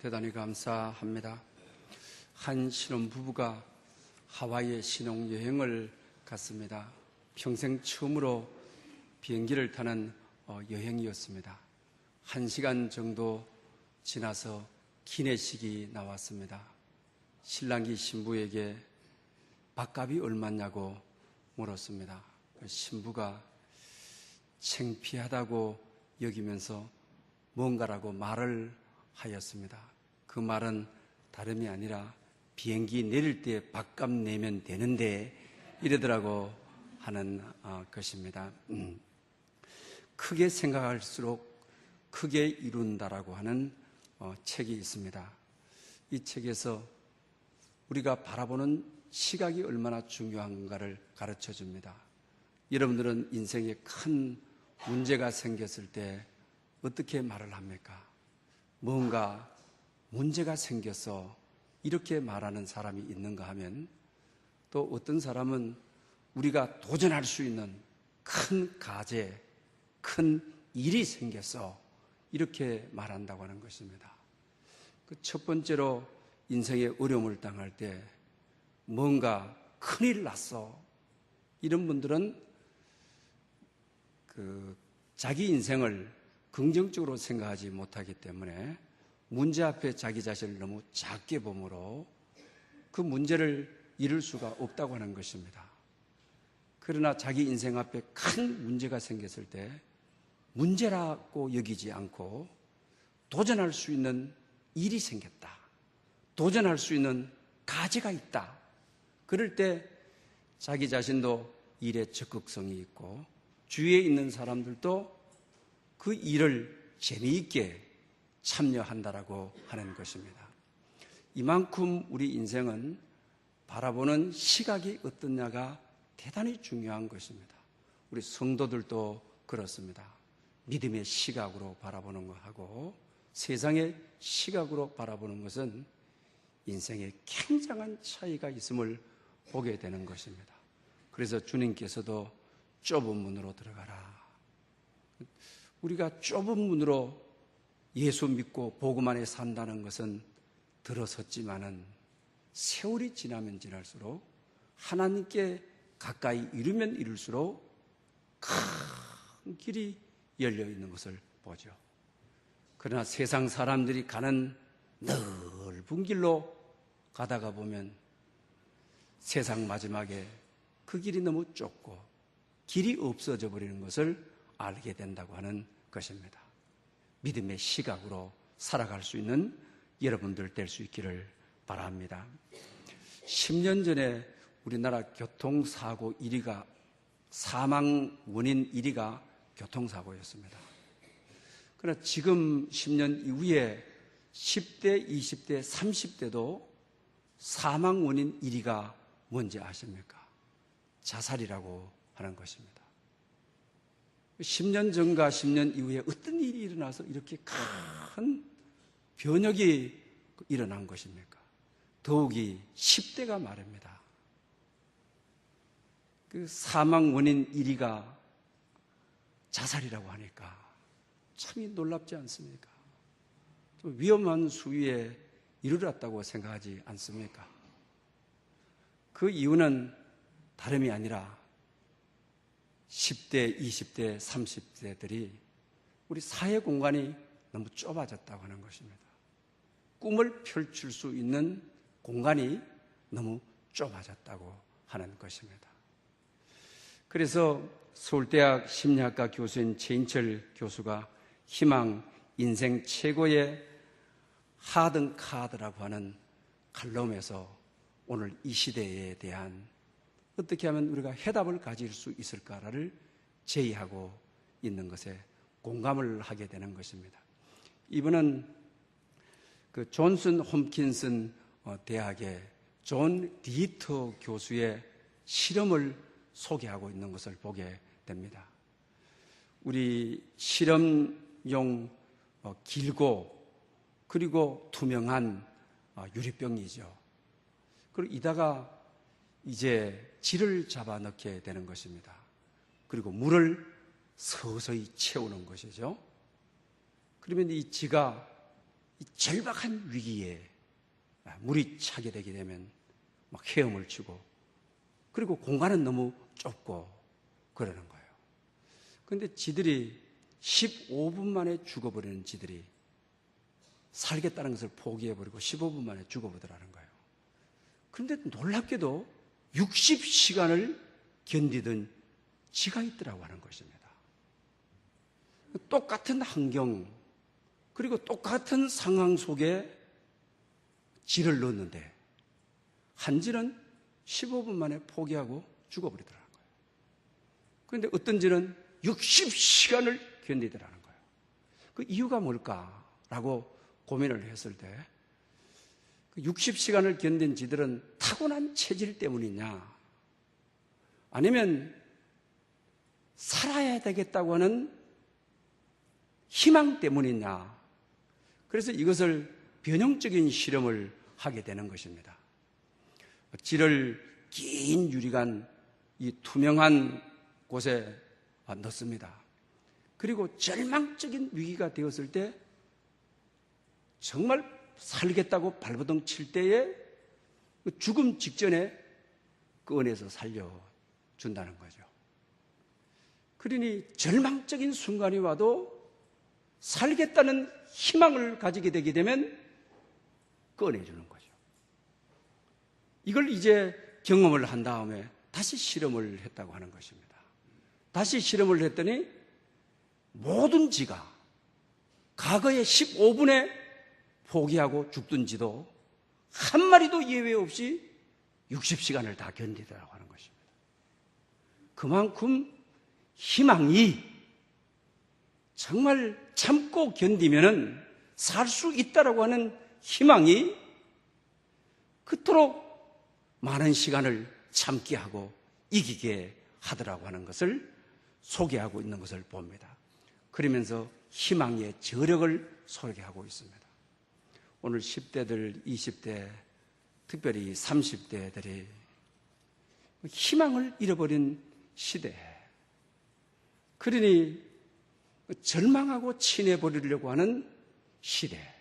대단히 감사합니다. 한 신혼부부가 하와이에 신혼여행을 갔습니다. 평생 처음으로 비행기를 타는 여행이었습니다. 1시간 정도 지나서 기내식이 나왔습니다. 신랑이 신부에게 밥값이 얼마냐고 물었습니다. 신부가 창피하다고 여기면서 뭔가라고 말을 하였습니다. 그 말은 다름이 아니라 비행기 내릴 때 밥값 내면 되는데 이러더라고 하는 것입니다. 크게 생각할수록 크게 이룬다라고 하는 책이 있습니다. 이 책에서 우리가 바라보는 시각이 얼마나 중요한가를 가르쳐 줍니다. 여러분들은 인생에 큰 문제가 생겼을 때 어떻게 말을 합니까? 뭔가 문제가 생겨서 이렇게 말하는 사람이 있는가 하면, 또 어떤 사람은 우리가 도전할 수 있는 큰 과제, 큰 일이 생겨서 이렇게 말한다고 하는 것입니다. 그 첫 번째로 인생의 어려움을 당할 때 뭔가 큰일 났어, 이런 분들은 자기 인생을 긍정적으로 생각하지 못하기 때문에 문제 앞에 자기 자신을 너무 작게 보므로 그 문제를 이룰 수가 없다고 하는 것입니다. 그러나 자기 인생 앞에 큰 문제가 생겼을 때 문제라고 여기지 않고 도전할 수 있는 일이 생겼다, 도전할 수 있는 과제가 있다, 그럴 때 자기 자신도 일에 적극성이 있고 주위에 있는 사람들도 그 일을 재미있게 참여한다라고 하는 것입니다. 이만큼 우리 인생은 바라보는 시각이 어떠냐가 대단히 중요한 것입니다. 우리 성도들도 그렇습니다. 믿음의 시각으로 바라보는 것하고 세상의 시각으로 바라보는 것은 인생에 굉장한 차이가 있음을 보게 되는 것입니다. 그래서 주님께서도 좁은 문으로 들어가라. 우리가 좁은 문으로 예수 믿고 복음 안에 산다는 것은 들어섰지만은 세월이 지나면 지날수록 하나님께 가까이 이르면 이룰수록 큰 길이 열려 있는 것을 보죠. 그러나 세상 사람들이 가는 넓은 길로 가다가 보면 세상 마지막에 그 길이 너무 좁고 길이 없어져 버리는 것을 알게 된다고 하는 것입니다. 믿음의 시각으로 살아갈 수 있는 여러분들 될 수 있기를 바랍니다. 10년 전에 우리나라 교통사고 1위가, 사망 원인 1위가 교통사고였습니다. 그러나 지금 10년 이후에 10대, 20대, 30대도 사망 원인 1위가 뭔지 아십니까? 자살이라고 하는 것입니다. 10년 전과 10년 이후에 어떤 일이 일어나서 이렇게 큰 변혁이 일어난 것입니까? 더욱이 10대가 말입니다. 그 사망 원인 1위가 자살이라고 하니까 참이 놀랍지 않습니까? 좀 위험한 수위에 이르렀다고 생각하지 않습니까? 그 이유는 다름이 아니라 10대, 20대, 30대들이 우리 사회 공간이 너무 좁아졌다고 하는 것입니다. 꿈을 펼칠 수 있는 공간이 너무 좁아졌다고 하는 것입니다. 그래서 서울대학 심리학과 교수인 최인철 교수가 희망 인생 최고의 하든 카드라고 하는 칼럼에서 오늘 이 시대에 대한 어떻게 하면 우리가 해답을 가질 수 있을까를 제의하고 있는 것에 공감을 하게 되는 것입니다. 이분은 그 존슨 홈킨슨 대학의 존 디터 교수의 실험을 소개하고 있는 것을 보게 됩니다. 우리 실험용 길고 그리고 투명한 유리병이죠. 그리고 이다가 이제 질을 잡아 넣게 되는 것입니다. 그리고 물을 서서히 채우는 것이죠. 그러면 이 지가 이 절박한 위기에 물이 차게 되게 되면 막 헤엄을 치고, 그리고 공간은 너무 좁고 그러는 거예요. 그런데 지들이 15분 만에 죽어버리는, 지들이 살겠다는 것을 포기해버리고 15분 만에 죽어보더라는 거예요. 그런데 놀랍게도 60시간을 견디던 지가 있더라고 하는 것입니다. 똑같은 환경, 그리고 똑같은 상황 속에 지를 넣었는데 한 지는 15분 만에 포기하고 죽어버리더라는 거예요. 그런데 어떤 지는 60시간을 견디더라는 거예요. 그 이유가 뭘까라고 고민을 했을 때, 60시간을 견딘 지들은 타고난 체질 때문이냐, 아니면 살아야 되겠다고 하는 희망 때문이냐, 그래서 이것을 변형적인 실험을 하게 되는 것입니다. 지를 긴 유리관, 이 투명한 곳에 넣습니다. 그리고 절망적인 위기가 되었을 때, 정말 살겠다고 발버둥 칠 때에 죽음 직전에 꺼내서 살려준다는 거죠. 그러니 절망적인 순간이 와도 살겠다는 희망을 가지게 되게 되면 꺼내주는 거죠. 이걸 이제 경험을 한 다음에 다시 실험을 했다고 하는 것입니다. 다시 실험을 했더니 모든 지가 과거에 15분에 포기하고 죽든지도 한 마리도 예외 없이 60시간을 다 견디더라고 하는 것입니다. 그만큼 희망이, 정말 참고 견디면은 살 수 있다라고 하는 희망이 그토록 많은 시간을 참게 하고 이기게 하더라고 하는 것을 소개하고 있는 것을 봅니다. 그러면서 희망의 저력을 소개하고 있습니다. 오늘 10대들, 20대, 특별히 30대들이 희망을 잃어버린 시대, 그러니 절망하고 친해버리려고 하는 시대,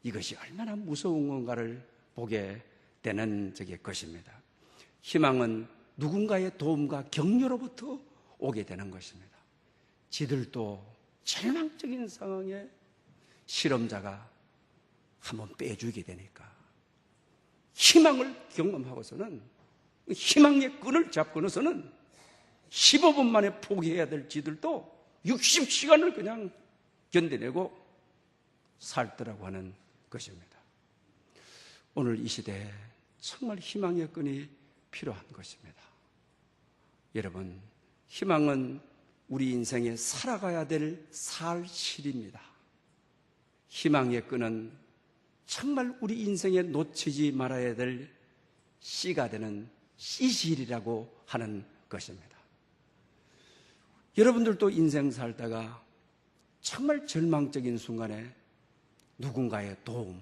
이것이 얼마나 무서운 건가를 보게 되는 것입니다. 희망은 누군가의 도움과 격려로부터 오게 되는 것입니다. 지들도 절망적인 상황에 실험자가 한번 빼주게 되니까 희망을 경험하고서는, 희망의 끈을 잡고서는 15분 만에 포기해야 될 지들도 60시간을 그냥 견뎌내고 살더라고 하는 것입니다. 오늘 이 시대에 정말 희망의 끈이 필요한 것입니다. 여러분, 희망은 우리 인생에 살아가야 될 살실입니다. 희망의 끈은 정말 우리 인생에 놓치지 말아야 될 씨가 되는 씨실이라고 하는 것입니다. 여러분들도 인생 살다가 정말 절망적인 순간에 누군가의 도움,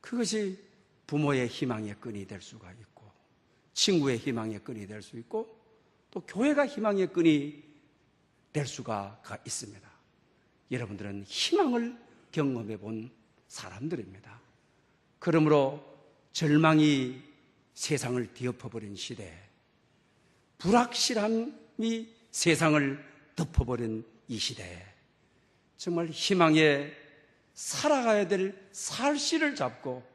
그것이 부모의 희망의 끈이 될 수가 있고, 친구의 희망의 끈이 될 수 있고, 또 교회가 희망의 끈이 될 수가 있습니다. 여러분들은 희망을 경험해 본 사람들입니다. 그러므로 절망이 세상을 뒤엎어버린 시대, 불확실함이 세상을 덮어버린 이 시대에 정말 희망에 살아가야 될 살씨를 잡고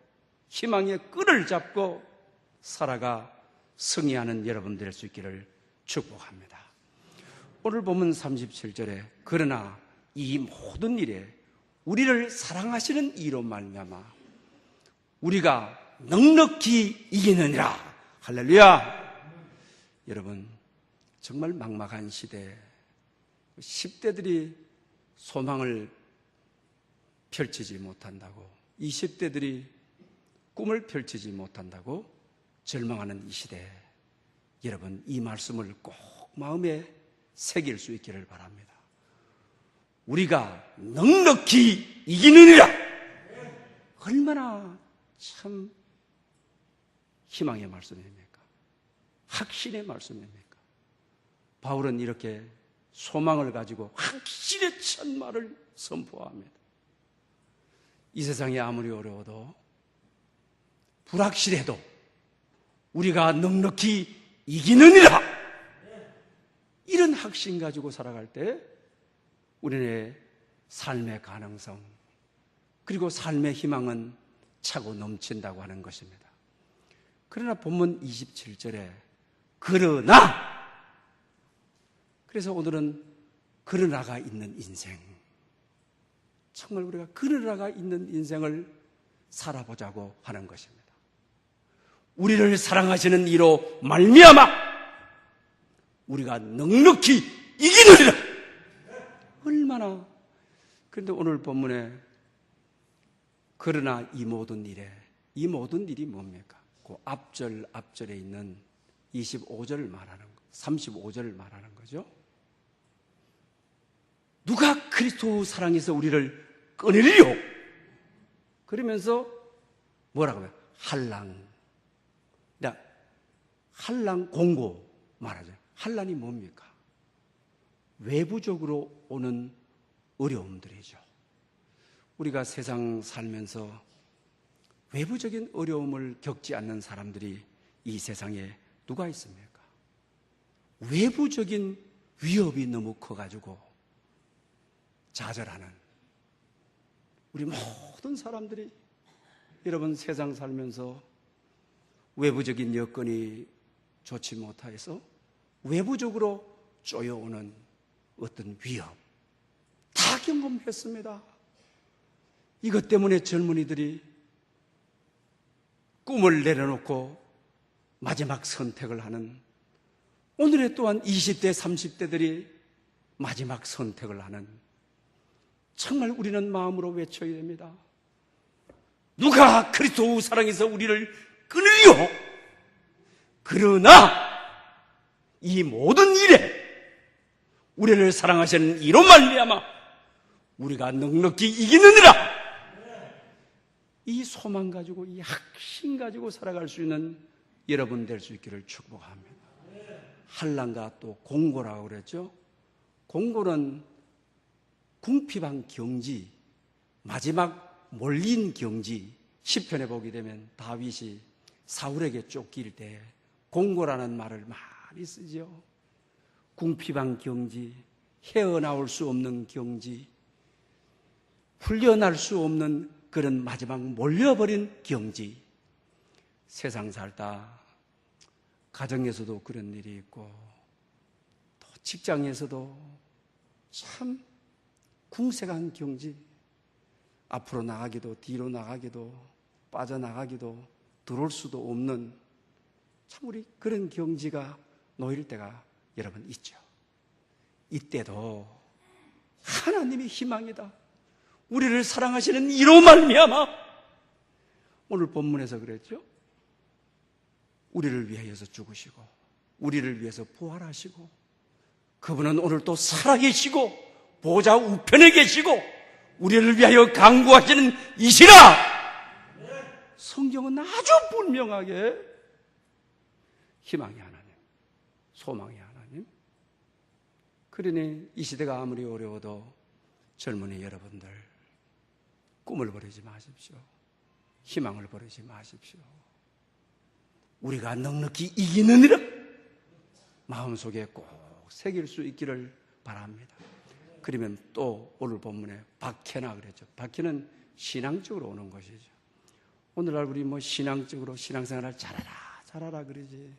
희망의 끈을 잡고 살아가 승리하는 여러분 될 수 있기를 축복합니다. 오늘 보면 37절에 그러나 이 모든 일에 우리를 사랑하시는 이로 말미암아 우리가 넉넉히 이기느니라. 할렐루야. 여러분, 정말 막막한 시대, 10대들이 소망을 펼치지 못한다고, 20대들이 꿈을 펼치지 못한다고 절망하는 이 시대, 여러분 이 말씀을 꼭 마음에 새길 수 있기를 바랍니다. 우리가 넉넉히 이기느니라. 얼마나 참 희망의 말씀입니까? 확신의 말씀입니까? 바울은 이렇게 소망을 가지고 확신에 찬 말을 선포합니다. 이 세상이 아무리 어려워도 불확실해도 우리가 넉넉히 이기느니라, 이런 확신 가지고 살아갈 때 우리의 삶의 가능성 그리고 삶의 희망은 차고 넘친다고 하는 것입니다. 그러나 본문 27절에 그러나, 그래서 오늘은 그러나가 있는 인생, 정말 우리가 그러나가 있는 인생을 살아보자고 하는 것입니다. 우리를 사랑하시는 이로 말미암아 우리가 넉넉히 이기느니라. 얼마나. 그런데 오늘 본문에 그러나 이 모든 일에, 이 모든 일이 뭡니까? 그 앞절에 있는 25절을 말하는 거, 35절을 말하는 거죠. 누가 그리스도 사랑해서 우리를 꺼내리요? 그러면서 뭐라고 해요? 한란 공고 말하죠. 한란이 뭡니까? 외부적으로 오는 어려움들이죠. 우리가 세상 살면서 외부적인 어려움을 겪지 않는 사람들이 이 세상에 누가 있습니까? 외부적인 위협이 너무 커가지고 좌절하는 우리 모든 사람들이, 여러분 세상 살면서 외부적인 여건이 좋지 못해서 외부적으로 쪼여오는 어떤 위협 다 경험했습니다. 이것 때문에 젊은이들이 꿈을 내려놓고 마지막 선택을 하는, 오늘의 또한 20대, 30대들이 마지막 선택을 하는, 정말 우리는 마음으로 외쳐야 됩니다. 누가 그리스도 사랑해서 우리를 끊으리요? 그러나 이 모든 일에 우리를 사랑하시는 이로 말미암아 우리가 넉넉히 이기느니라. 이 소망 가지고, 이 확신 가지고 살아갈 수 있는 여러분 될 수 있기를 축복합니다. 한란과 또 공고라고 그랬죠. 공고는 궁핍한 경지, 마지막 몰린 경지. 시편에 보게 되면 다윗이 사울에게 쫓길 때 공고라는 말을 많이 쓰죠. 궁핍한 경지, 헤어나올 수 없는 경지, 풀려날 수 없는 그런 마지막 몰려버린 경지. 세상 살다 가정에서도 그런 일이 있고 또 직장에서도 참 궁색한 경지, 앞으로 나가기도 뒤로 나가기도 빠져나가기도 들어올 수도 없는 참 우리 그런 경지가 놓일 때가 여러분 있죠. 이때도 하나님이 희망이다. 우리를 사랑하시는 이로 말미암아, 오늘 본문에서 그랬죠. 우리를 위하여서 죽으시고 우리를 위해서 부활하시고 그분은 오늘 또 살아계시고 보좌 우편에 계시고 우리를 위하여 간구하시는 이시라. 성경은 아주 분명하게 희망의 하나님, 소망의 하나님. 그러니 이 시대가 아무리 어려워도 젊은이 여러분들 꿈을 버리지 마십시오. 희망을 버리지 마십시오. 우리가 넉넉히 이기느니라 마음속에 꼭 새길 수 있기를 바랍니다. 그러면 또 오늘 본문에 박해나 그랬죠. 박해는 신앙적으로 오는 것이죠. 오늘날 우리 신앙적으로 신앙생활을 잘하라 그러지.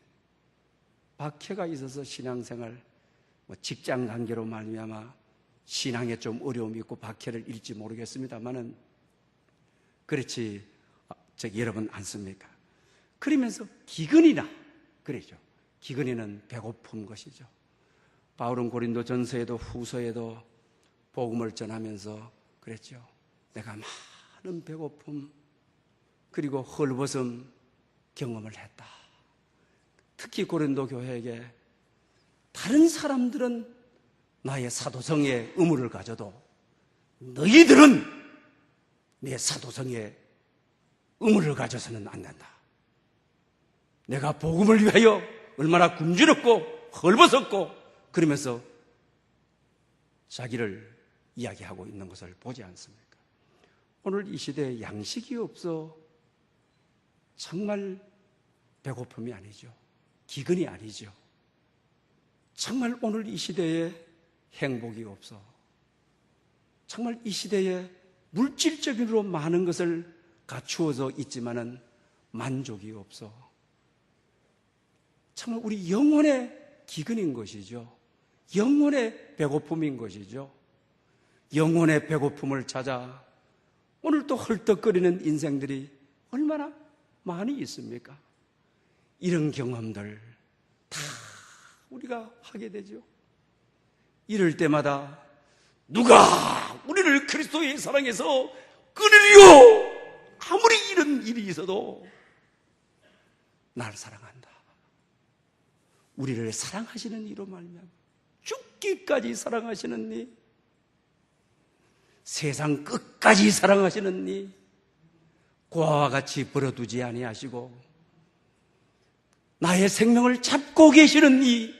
박해가 있어서 신앙생활, 직장 관계로 말미암아 신앙에 좀 어려움이 있고 박해를 일지 모르겠습니다만은 그렇지 여러분 않습니까? 그러면서 기근이나 그러죠. 기근이는 배고픈 것이죠. 바울은 고린도 전서에도 후서에도 복음을 전하면서 그랬죠. 내가 많은 배고픔 그리고 헐벗음 경험을 했다. 특히 고린도 교회에게 다른 사람들은 나의 사도성의 의무를 가져도 너희들은 내 사도성의 의무를 가져서는 안 된다. 내가 복음을 위하여 얼마나 굶주렸고 헐벗었고 그러면서 자기를 이야기하고 있는 것을 보지 않습니까? 오늘 이 시대에 양식이 없어 정말 배고픔이 아니죠. 기근이 아니죠. 정말 오늘 이 시대에 행복이 없어. 정말 이 시대에 물질적으로 많은 것을 갖추어서 있지만은 만족이 없어. 정말 우리 영혼의 기근인 것이죠. 영혼의 배고픔인 것이죠. 영혼의 배고픔을 찾아 오늘 또 헐떡거리는 인생들이 얼마나 많이 있습니까? 이런 경험들 다 우리가 하게 되죠. 이럴 때마다 누가 우리를 그리스도의 사랑에서 끊으리요? 아무리 이런 일이 있어도 날 사랑한다. 우리를 사랑하시는 이로 말미암아 죽기까지 사랑하시는 니, 세상 끝까지 사랑하시는 니, 고아와 같이 버려두지 아니하시고 나의 생명을 잡고 계시는 니,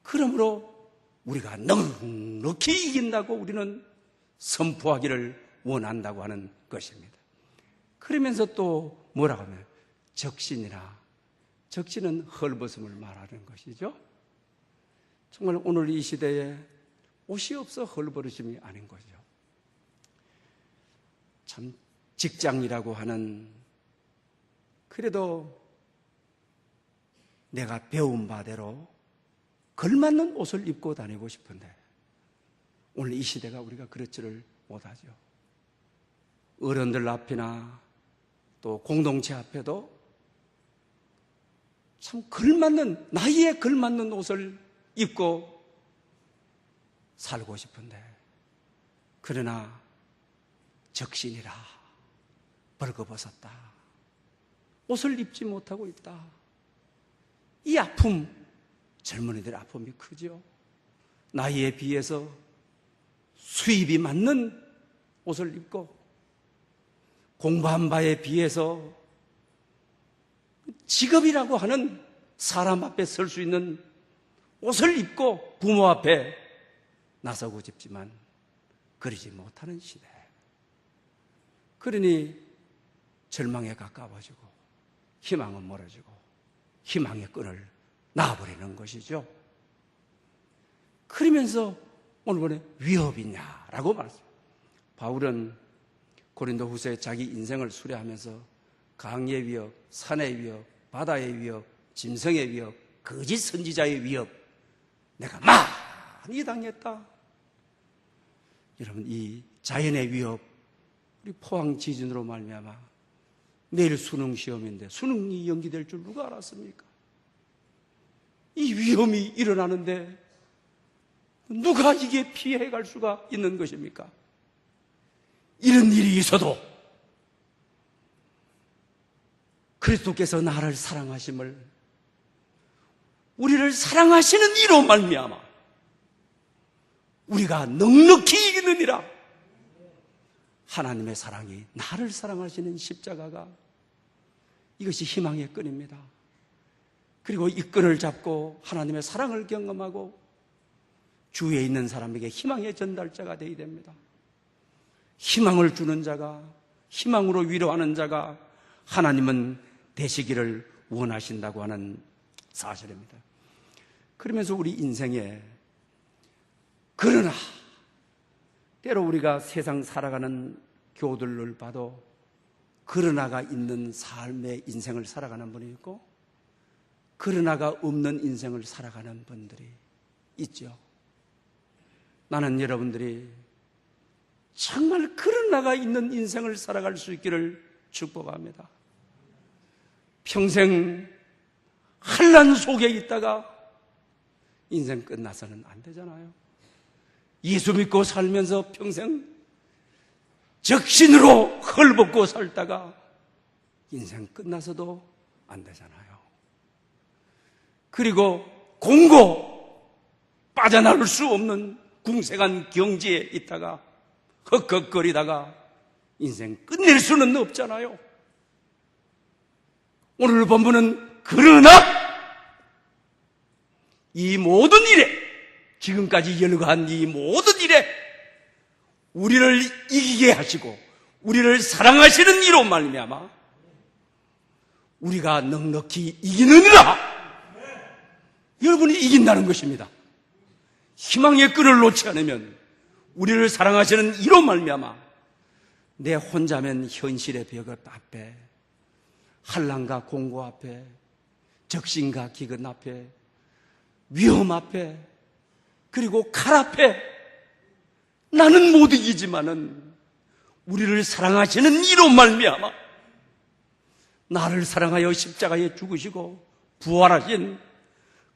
그러므로 우리가 넉넉히 이긴다고 우리는 선포하기를 원한다고 하는 것입니다. 그러면서 또 뭐라고 하면 적신이라, 적신은 헐벗음을 말하는 것이죠. 정말 오늘 이 시대에 옷이 없어 헐벗음이 아닌 거죠. 참 직장이라고 하는, 그래도 내가 배운 바대로 걸맞는 옷을 입고 다니고 싶은데 오늘 이 시대가 우리가 그렇지를 못하죠. 어른들 앞이나 또 공동체 앞에도 참 걸맞는, 나이에 걸맞는 옷을 입고 살고 싶은데, 그러나 적신이라 벌거벗었다. 옷을 입지 못하고 있다. 이 아픔, 젊은이들의 아픔이 크죠. 나이에 비해서 수입이 맞는 옷을 입고 공부한 바에 비해서 직업이라고 하는 사람 앞에 설 수 있는 옷을 입고 부모 앞에 나서고 싶지만 그러지 못하는 시대. 그러니 절망에 가까워지고 희망은 멀어지고 희망의 끈을 놔버리는 것이죠. 그러면서 오늘 보내 위협이냐라고 말했어요. 바울은 고린도 후서에 자기 인생을 수레하면서 강의 위협, 산의 위협, 바다의 위협, 짐승의 위협, 거짓 선지자의 위협, 내가 많이 당했다. 여러분, 이 자연의 위협, 우리 포항 지진으로 말미암아 내일 수능 시험인데 수능이 연기될 줄 누가 알았습니까? 이 위험이 일어나는데 누가 이게 피해갈 수가 있는 것입니까? 이런 일이 있어도 그리스도께서 나를 사랑하심을, 우리를 사랑하시는 이로 말미암아 우리가 넉넉히 이기느니라. 하나님의 사랑이, 나를 사랑하시는 십자가가, 이것이 희망의 끈입니다. 그리고 이 끈을 잡고 하나님의 사랑을 경험하고 주위에 있는 사람에게 희망의 전달자가 되어야 됩니다. 희망을 주는 자가, 희망으로 위로하는 자가 하나님은 되시기를 원하신다고 하는 사실입니다. 그러면서 우리 인생에, 그러나 때로 우리가 세상 살아가는 교들을 봐도 그러나가 있는 삶의 인생을 살아가는 분이 있고 그러나가 없는 인생을 살아가는 분들이 있죠. 나는 여러분들이 정말 그러나가 있는 인생을 살아갈 수 있기를 축복합니다. 평생 환난 속에 있다가 인생 끝나서는 안 되잖아요. 예수 믿고 살면서 평생 적신으로 헐벗고 살다가 인생 끝나서도 안 되잖아요. 그리고 공고 빠져나올 수 없는 궁색한 경지에 있다가 헉헉거리다가 인생 끝낼 수는 없잖아요. 오늘 본문은 그러나 이 모든 일에, 지금까지 열거한 이 모든 일에 우리를 이기게 하시고 우리를 사랑하시는 이로 말미암아 우리가 넉넉히 이기느니라. 여러분이 이긴다는 것입니다. 희망의 끈을 놓지 않으면 우리를 사랑하시는 이로 말미암아 내 혼자면 현실의 벽 앞에, 한란과 공고 앞에, 적신과 기근 앞에, 위험 앞에, 그리고 칼 앞에 나는 못 이기지만은 우리를 사랑하시는 이로 말미암아 나를 사랑하여 십자가에 죽으시고 부활하신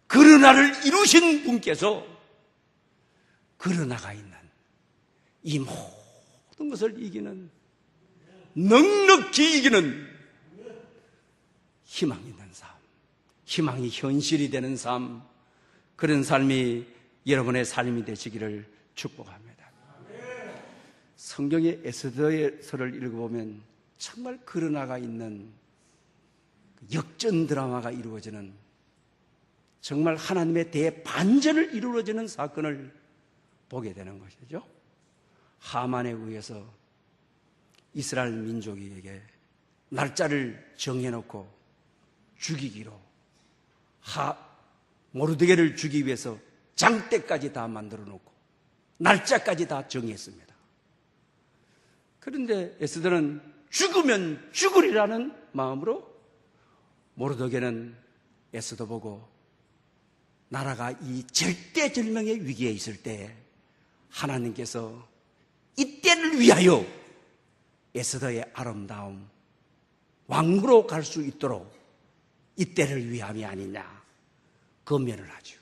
그러나를 이루신 분께서 그러나가 있는 이 모든 것을 이기는, 넉넉히 이기는 희망이 있는 삶, 희망이 현실이 되는 삶, 그런 삶이 여러분의 삶이 되시기를 축복합니다. 성경의 에스더서를 읽어보면 정말 그러나가 있는 역전 드라마가 이루어지는, 정말 하나님의 대반전을 이루어지는 사건을 보게 되는 것이죠. 하만에 의해서 이스라엘 민족에게 날짜를 정해놓고 죽이기로, 모르드게를 죽이기 위해서 장대까지 다 만들어 놓고 날짜까지 다 정했습니다. 그런데 에스더는 죽으면 죽으리라는 마음으로, 모르드게는 에스더 보고 나라가 이 절대절명의 위기에 있을 때 하나님께서 이때를 위하여 에스더의 아름다움, 왕으로 갈 수 있도록 이때를 위함이 아니냐 건면을 하죠.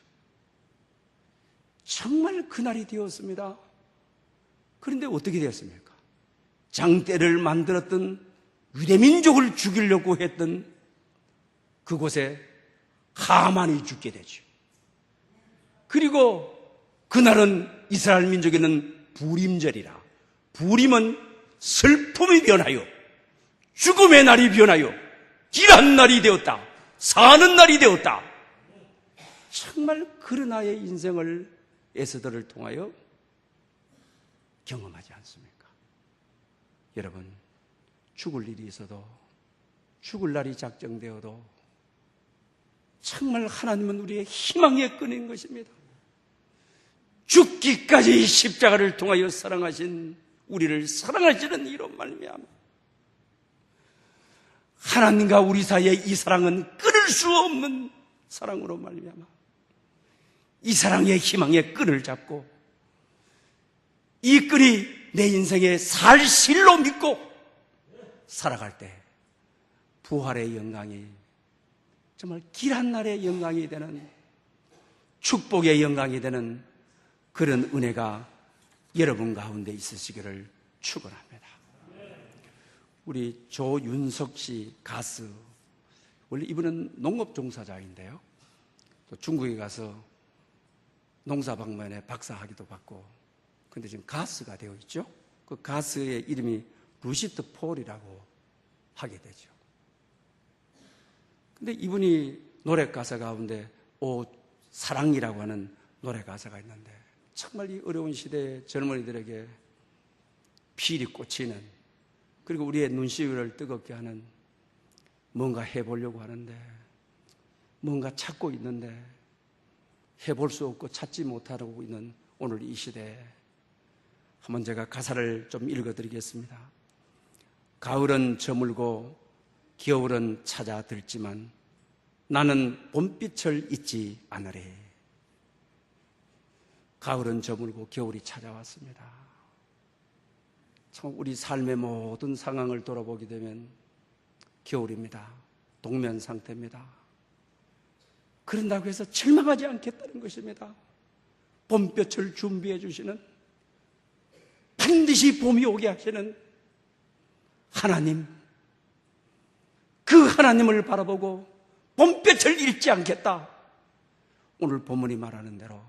정말 그날이 되었습니다. 그런데 어떻게 되었습니까? 장대를 만들었던 유대민족을 죽이려고 했던 그곳에 하만이 죽게 되죠. 그리고 그날은 이스라엘 민족에는 부림절이라, 부림은 슬픔이 변하여 죽음의 날이 변하여 길한 날이 되었다, 사는 날이 되었다. 정말 그러나의 인생을 에스더를 통하여 경험하지 않습니까? 여러분, 죽을 일이 있어도, 죽을 날이 작정되어도 정말 하나님은 우리의 희망의 끈인 것입니다. 죽기까지 십자가를 통하여 사랑하신, 우리를 사랑하시는 이로 말미암아 하나님과 우리 사이의 이 사랑은 끊을 수 없는 사랑으로 말미암아 이 사랑의 희망의 끈을 잡고 이 끈이 내 인생의 살실로 믿고 살아갈 때 부활의 영광이, 정말 길한 날의 영광이 되는, 축복의 영광이 되는 그런 은혜가 여러분 가운데 있으시기를 축원합니다. 우리 조윤석 씨 가수, 원래 이분은 농업 종사자인데요, 또 중국에 가서 농사 방면에 박사학위도 받고, 근데 지금 가수가 되어 있죠. 그 가수의 이름이 루시트 폴이라고 하게 되죠. 근데 이분이 노래 가사 가운데 오 사랑이라고 하는 노래 가사가 있는데, 정말 이 어려운 시대의 젊은이들에게 필이 꽂히는, 그리고 우리의 눈시울을 뜨겁게 하는, 뭔가 해보려고 하는데, 뭔가 찾고 있는데 해볼 수 없고 찾지 못하고 있는 오늘 이 시대에 한번 제가 가사를 좀 읽어드리겠습니다. 가을은 저물고 겨울은 찾아들지만 나는 봄빛을 잊지 않으리. 가을은 저물고 겨울이 찾아왔습니다. 참 우리 삶의 모든 상황을 돌아보게 되면 겨울입니다. 동면 상태입니다. 그런다고 해서 절망하지 않겠다는 것입니다. 봄볕을 준비해 주시는, 반드시 봄이 오게 하시는 하나님, 그 하나님을 바라보고 봄볕을 잃지 않겠다. 오늘 본문이 말하는 대로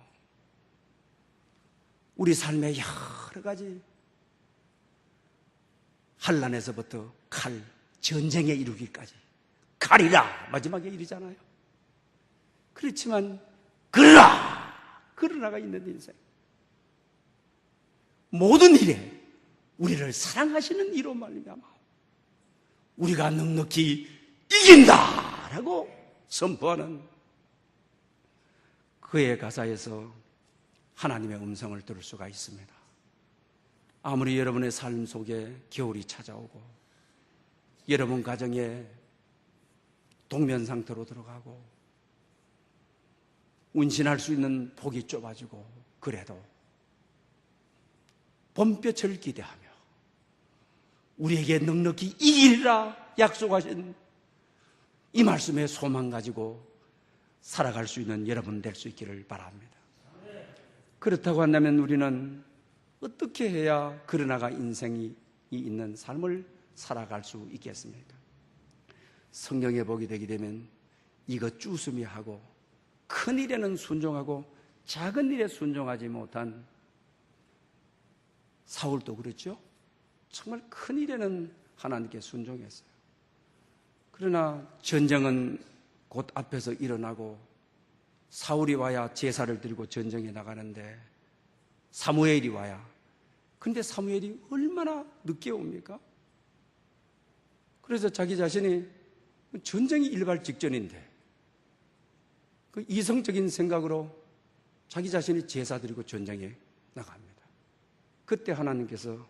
우리 삶의 여러 가지 환난에서부터 칼, 전쟁에 이르기까지 칼이라 마지막에 이르잖아요. 그렇지만 그러나가 있는 인생, 모든 일에 우리를 사랑하시는 이로 말미암아 우리가 넉넉히 이긴다라고 선포하는 그의 가사에서 하나님의 음성을 들을 수가 있습니다. 아무리 여러분의 삶 속에 겨울이 찾아오고 여러분 가정에 동면 상태로 들어가고 운신할 수 있는 폭이 좁아지고 그래도 봄볕을 기대하며 우리에게 넉넉히 이기리라 약속하신 이 말씀에 소망 가지고 살아갈 수 있는 여러분 될 수 있기를 바랍니다. 그렇다고 한다면 우리는 어떻게 해야 그러나가 인생이 있는 삶을 살아갈 수 있겠습니까? 성경에 보게 되게 되면 이것 쭈스미하고 큰 일에는 순종하고 작은 일에 순종하지 못한 사울도 그렇죠? 정말 큰 일에는 하나님께 순종했어요. 그러나 전쟁은 곧 앞에서 일어나고 사울이 와야 제사를 드리고 전쟁에 나가는데 사무엘이 와야, 근데 사무엘이 얼마나 늦게 옵니까? 그래서 자기 자신이 전쟁이 일어날 직전인데 그 이성적인 생각으로 자기 자신이 제사 드리고 전쟁에 나갑니다. 그때 하나님께서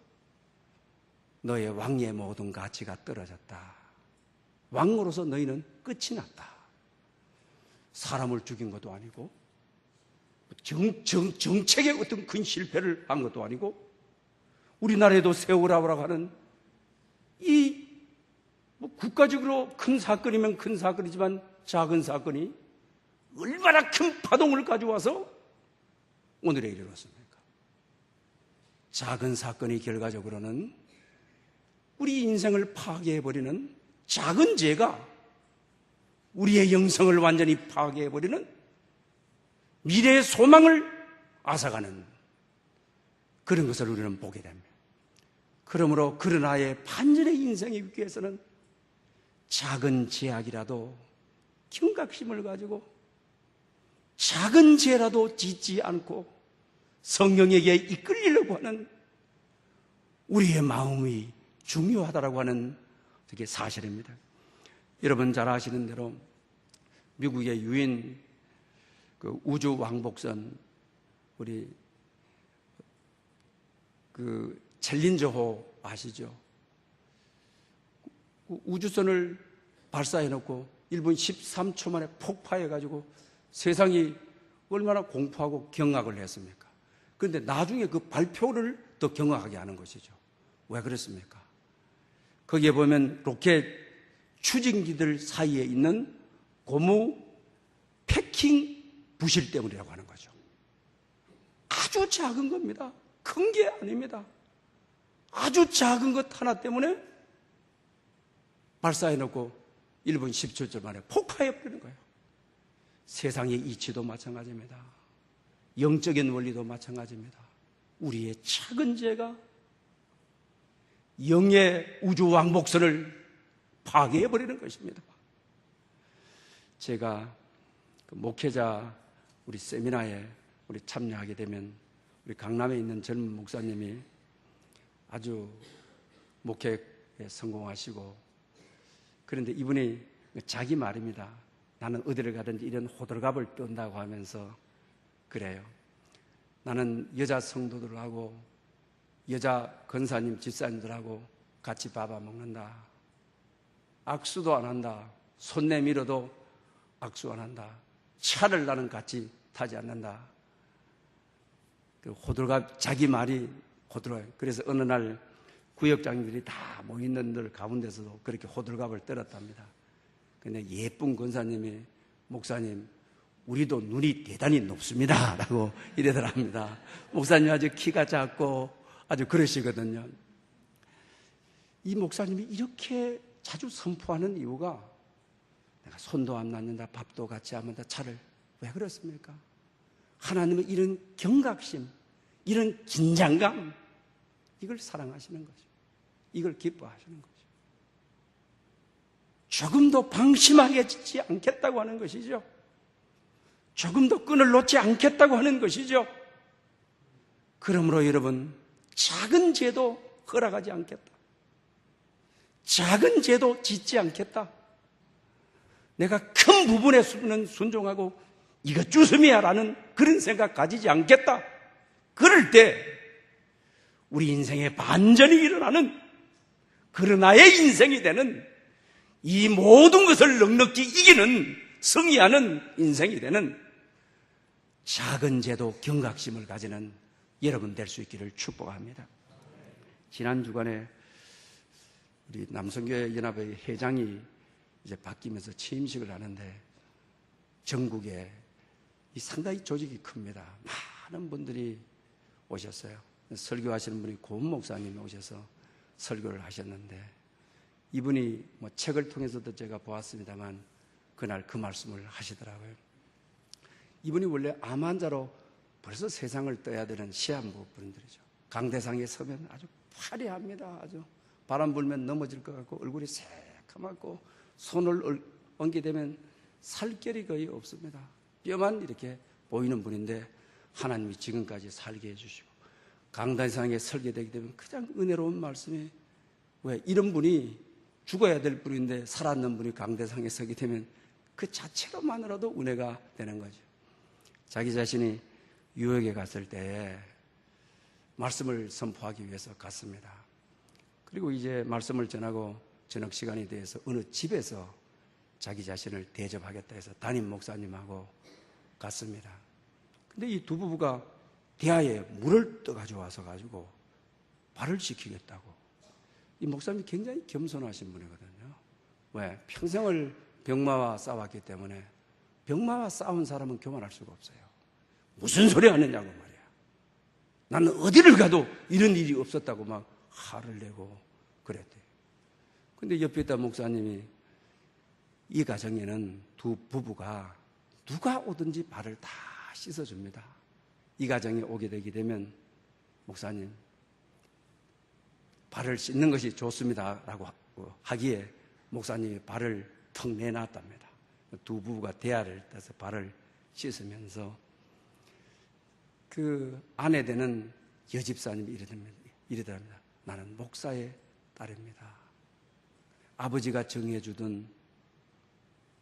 너의 왕의 모든 가치가 떨어졌다. 왕으로서 너희는 끝이 났다. 사람을 죽인 것도 아니고 정책의 어떤 큰 실패를 한 것도 아니고 우리나라에도 세월호라고 하는 이 국가적으로 큰 사건이면 큰 사건이지만 작은 사건이 얼마나 큰 파동을 가져와서 오늘에 이르렀습니까? 작은 사건이 결과적으로는 우리 인생을 파괴해버리는 작은 죄가 우리의 영성을 완전히 파괴해버리는 미래의 소망을 앗아가는 그런 것을 우리는 보게 됩니다. 그러므로 그러나의 반전의 인생이 있기 위해서는 작은 제약이라도 경각심을 가지고 작은 죄라도 짓지 않고 성령에게 이끌리려고 하는 우리의 마음이 중요하다라고 하는 그게 사실입니다. 여러분 잘 아시는 대로 미국의 유인 그 우주 왕복선 우리 그 챌린저호 아시죠? 우주선을 발사해놓고 1분 13초 만에 폭파해가지고 세상이 얼마나 공포하고 경악을 했습니까? 그런데 나중에 그 발표를 더 경악하게 하는 것이죠. 왜 그렇습니까? 거기에 보면 로켓 추진기들 사이에 있는 고무 패킹 부실 때문이라고 하는 거죠. 아주 작은 겁니다. 큰 게 아닙니다. 아주 작은 것 하나 때문에 발사해놓고 1분 10초 만에 폭파해버리는 거예요. 세상의 이치도 마찬가지입니다. 영적인 원리도 마찬가지입니다. 우리의 작은 죄가 영의 우주 왕복선을 파괴해버리는 것입니다. 제가 그 목회자 우리 세미나에 우리 참여하게 되면 우리 강남에 있는 젊은 목사님이 아주 목회에 성공하시고 그런데 이분이 자기 말입니다. 나는 어디를 가든지 이런 호들갑을 떤다고 하면서 그래요. 나는 여자 성도들하고 여자 권사님, 집사님들하고 같이 밥아 먹는다. 악수도 안 한다. 손 내밀어도 악수 안 한다. 차를 나는 같이 타지 않는다. 호들갑, 자기 말이 호들갑. 그래서 어느 날 구역장들이 다 모이는 들 가운데서도 그렇게 호들갑을 떨었답니다. 근데 예쁜 권사님이 목사님, 우리도 눈이 대단히 높습니다. 라고 이러더랍니다. 목사님 아주 키가 작고 아주 그러시거든요. 이 목사님이 이렇게 자주 선포하는 이유가 내가 손도 안 놨는다, 밥도 같이 안 먹는다, 차를 왜 그렇습니까? 하나님은 이런 경각심, 이런 긴장감, 이걸 사랑하시는 거죠. 이걸 기뻐하시는 거죠. 조금도 방심하게 짓지 않겠다고 하는 것이죠. 조금도 끈을 놓지 않겠다고 하는 것이죠. 그러므로 여러분, 작은 죄도 허락하지 않겠다. 작은 죄도 짓지 않겠다. 내가 큰 부분에서는 순종하고 이것 주섬이야 라는 그런 생각 가지지 않겠다. 그럴 때 우리 인생에 반전이 일어나는 그런 나의 인생이 되는 이 모든 것을 넉넉히 이기는 승리하는 인생이 되는 작은 죄도 경각심을 가지는 여러분 될 수 있기를 축복합니다. 지난 주간에 우리 남성교회 연합의 회장이 이제 바뀌면서 취임식을 하는데 전국에 이 상당히 조직이 큽니다. 많은 분들이 오셨어요. 설교하시는 분이 고은 목사님이 오셔서 설교를 하셨는데 이분이 뭐 책을 통해서도 제가 보았습니다만 그날 그 말씀을 하시더라고요. 이분이 원래 암 환자로 벌써 세상을 떠야 되는 시한부 분들이죠. 강대상에 서면 아주 화려합니다. 아주 바람 불면 넘어질 것 같고 얼굴이 새카맣고 손을 얹게 되면 살결이 거의 없습니다. 뼈만 이렇게 보이는 분인데 하나님이 지금까지 살게 해주시고 강단상에 설게 되게 되면 가장 은혜로운 말씀이 왜 이런 분이 죽어야 될 분인데 살았는 분이 강대상에 서게 되면 그 자체로만으로도 은혜가 되는 거죠. 자기 자신이 유역에 갔을 때 말씀을 선포하기 위해서 갔습니다. 그리고 이제 말씀을 전하고 저녁 시간이 돼서 어느 집에서 자기 자신을 대접하겠다 해서 담임 목사님하고 갔습니다. 근데 이 두 부부가 대야에 물을 떠가지고 와서 가지고 발을 씻기겠다고. 이 목사님이 굉장히 겸손하신 분이거든요. 왜? 평생을 병마와 싸웠기 때문에 병마와 싸운 사람은 교만할 수가 없어요. 무슨 소리 하느냐고 말이야. 나는 어디를 가도 이런 일이 없었다고 막 화를 내고 그랬대요. 근데 옆에 있던 목사님이 이 가정에는 두 부부가 누가 오든지 발을 다 씻어줍니다. 이 가정에 오게 되게 되면 목사님 발을 씻는 것이 좋습니다 라고 하기에 목사님이 발을 턱 내놨답니다. 두 부부가 대야를 떠서 발을 씻으면서 그 아내 되는 여집사님이 이러더랍니다. 나는 목사의 딸입니다. 아버지가 정해주던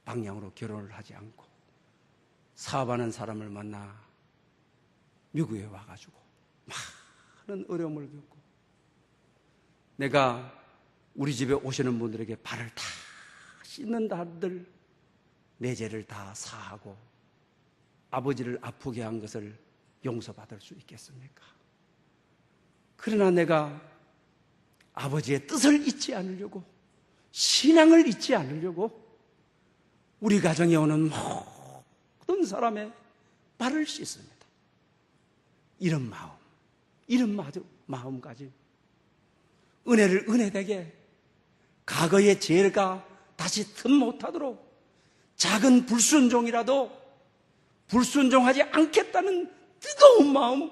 방향으로 결혼을 하지 않고 사업하는 사람을 만나 미국에 와가지고 많은 어려움을 겪고 내가 우리 집에 오시는 분들에게 발을 다 씻는다 한들 내 죄를 다 사하고 아버지를 아프게 한 것을 용서받을 수 있겠습니까? 그러나 내가 아버지의 뜻을 잊지 않으려고 신앙을 잊지 않으려고 우리 가정에 오는 모든 사람의 발을 씻습니다. 이런 마음가짐 은혜를 은혜되게 과거의 죄가 다시 틈 못하도록 작은 불순종이라도 불순종하지 않겠다는 뜨거운 마음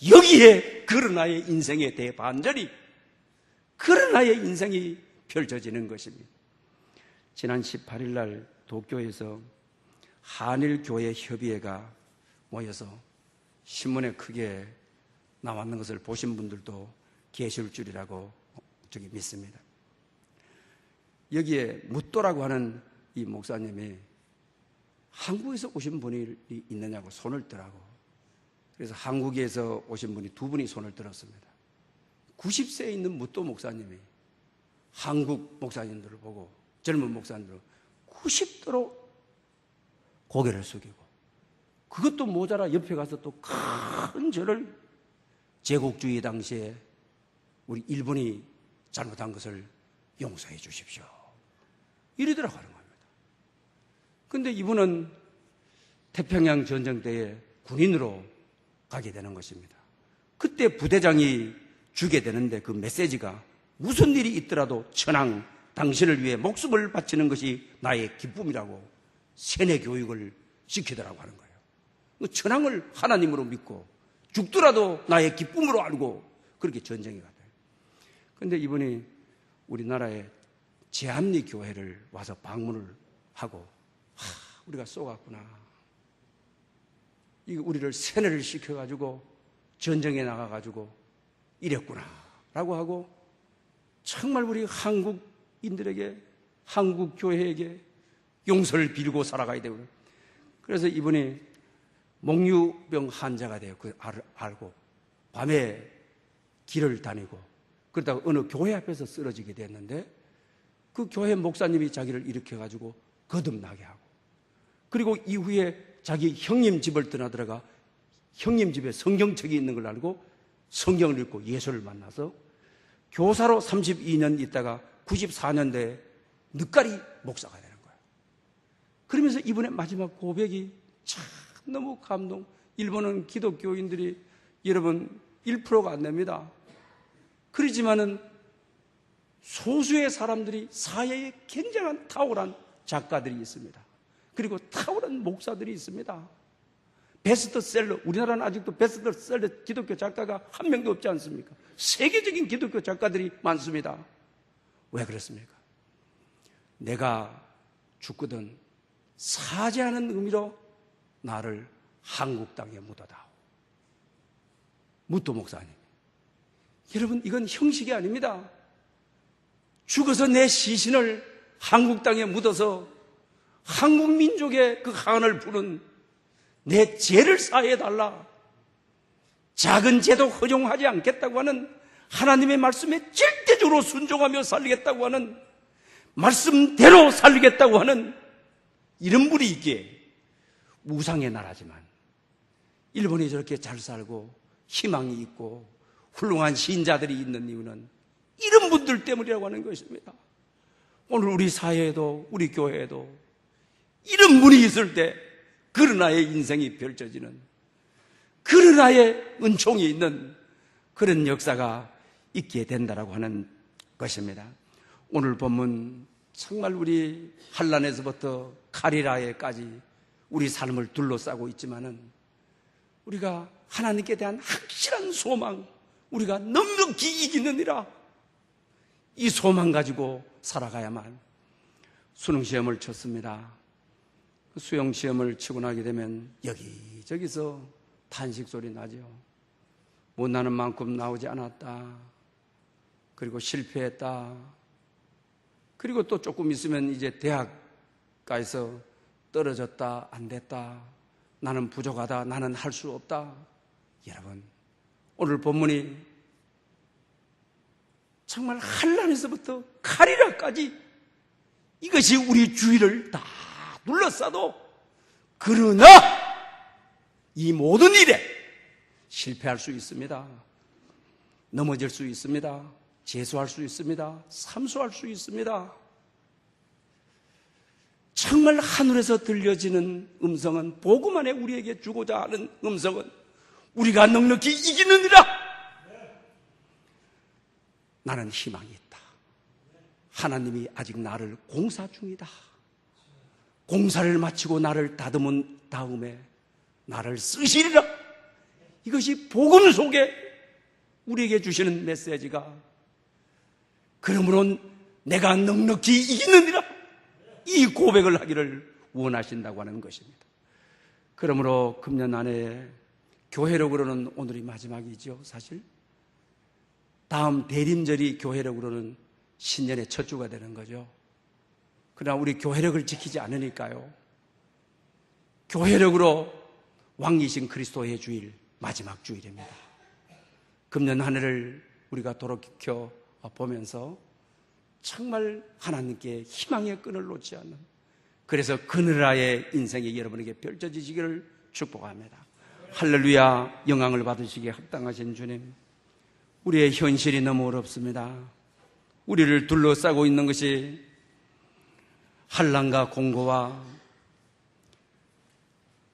여기에 그러나의 인생의 대반전이 그러나의 인생이 펼쳐지는 것입니다. 지난 18일 날 도쿄에서 한일교회협의회가 모여서 신문에 크게 나왔는 것을 보신 분들도 계실 줄이라고 믿습니다. 여기에 무또라고 하는 이 목사님이 한국에서 오신 분이 있느냐고 손을 들라고. 그래서 한국에서 오신 분이 두 분이 손을 들었습니다. 90세에 있는 무또 목사님이 한국 목사님들을 보고 젊은 목사님들을 90도로 고개를 숙이고 그것도 모자라 옆에 가서 또 큰 절을 제국주의 당시에 우리 일본이 잘못한 것을 용서해 주십시오. 이러더라고 하는 겁니다. 근데 이분은 태평양 전쟁 때에 군인으로 가게 되는 것입니다. 그때 부대장이 주게 되는데 그 메시지가 무슨 일이 있더라도 천황 당신을 위해 목숨을 바치는 것이 나의 기쁨이라고 세뇌 교육을 시키더라고 하는 거예요. 천황을 하나님으로 믿고 죽더라도 나의 기쁨으로 알고 그렇게 전쟁에 갔다. 그런데 이분이 우리나라의 제합리 교회를 와서 방문을 하고 우리가 쏘갔구나. 이거 우리를 세뇌를 시켜가지고 전쟁에 나가가지고 이랬구나 라고 하고 정말 우리 한국인들에게, 한국 교회에게 용서를 빌고 살아가야 되고, 그래서 이분이 몽유병 환자가 되어 그 알고 밤에 길을 다니고 그러다가 어느 교회 앞에서 쓰러지게 됐는데 그 교회 목사님이 자기를 일으켜가지고 거듭나게 하고, 그리고 이후에 자기 형님 집을 떠나들어가 형님 집에 성경책이 있는 걸 알고 성경을 읽고 예수를 만나서 교사로 32년 있다가 94년대에 늦가리 목사가 되는 거예요. 그러면서 이분의 마지막 고백이 참 너무 감동. 일본은 기독교인들이 여러분 1%가 안 됩니다. 그렇지만은 소수의 사람들이 사회에 굉장한 탁월한 작가들이 있습니다. 그리고 탁월한 목사들이 있습니다. 베스트셀러, 우리나라는 아직도 베스트셀러 기독교 작가가 한 명도 없지 않습니까? 세계적인 기독교 작가들이 많습니다. 왜 그렇습니까? 내가 죽거든 사죄하는 의미로 나를 한국 땅에 묻어다오. 무토 목사님, 여러분 이건 형식이 아닙니다. 죽어서 내 시신을 한국 땅에 묻어서 한국 민족의 그 한을 푸는 내 죄를 사해달라. 작은 죄도 허용하지 않겠다고 하는 하나님의 말씀에 절대적으로 순종하며 살리겠다고 하는, 말씀대로 살리겠다고 하는 이런 분이 있기에 우상의 나라지만 일본이 저렇게 잘 살고 희망이 있고 훌륭한 신자들이 있는 이유는 이런 분들 때문이라고 하는 것입니다. 오늘 우리 사회에도 우리 교회에도 이런 분이 있을 때 그러나의 인생이 펼쳐지는, 그러나의 은총이 있는 그런 역사가 있게 된다라고 하는 것입니다. 오늘 본문 정말 우리 한란에서부터 가리라에까지 우리 삶을 둘러싸고 있지만은 우리가 하나님께 대한 확실한 소망, 우리가 넉넉히 이기느니라, 이 소망 가지고 살아가야만. 수능시험을 쳤습니다. 수영시험을 치고 나게 되면 여기저기서 탄식 소리 나죠. 못나는 만큼 나오지 않았다. 그리고 실패했다. 그리고 또 조금 있으면 이제 대학가에서 떨어졌다, 안 됐다, 나는 부족하다, 나는 할 수 없다. 여러분, 오늘 본문이 정말 한란에서부터 가리라까지 이것이 우리 주위를 다 둘러싸도, 그러나 이 모든 일에 실패할 수 있습니다. 넘어질 수 있습니다. 재수할 수 있습니다. 삼수할 수 있습니다. 정말 하늘에서 들려지는 음성은, 복음 안에 우리에게 주고자 하는 음성은 우리가 넉넉히 이기느니라. 나는 희망이 있다. 하나님이 아직 나를 공사 중이다. 공사를 마치고 나를 다듬은 다음에 나를 쓰시리라. 이것이 복음 속에 우리에게 주시는 메시지가, 그러므로 내가 넉넉히 이기느니라, 이 고백을 하기를 원하신다고 하는 것입니다. 그러므로 금년 안에 교회력으로는 오늘이 마지막이죠. 사실 다음 대림절이 교회력으로는 신년의 첫 주가 되는 거죠. 그러나 우리 교회력을 지키지 않으니까요, 교회력으로 왕이신 그리스도의 주일, 마지막 주일입니다. 금년 한 해를 우리가 돌이켜 보면서 정말 하나님께 희망의 끈을 놓지 않는, 그래서 그늘아의 인생이 여러분에게 펼쳐지시기를 축복합니다. 할렐루야. 영광을 받으시기에 합당하신 주님, 우리의 현실이 너무 어렵습니다. 우리를 둘러싸고 있는 것이 한란과 공고와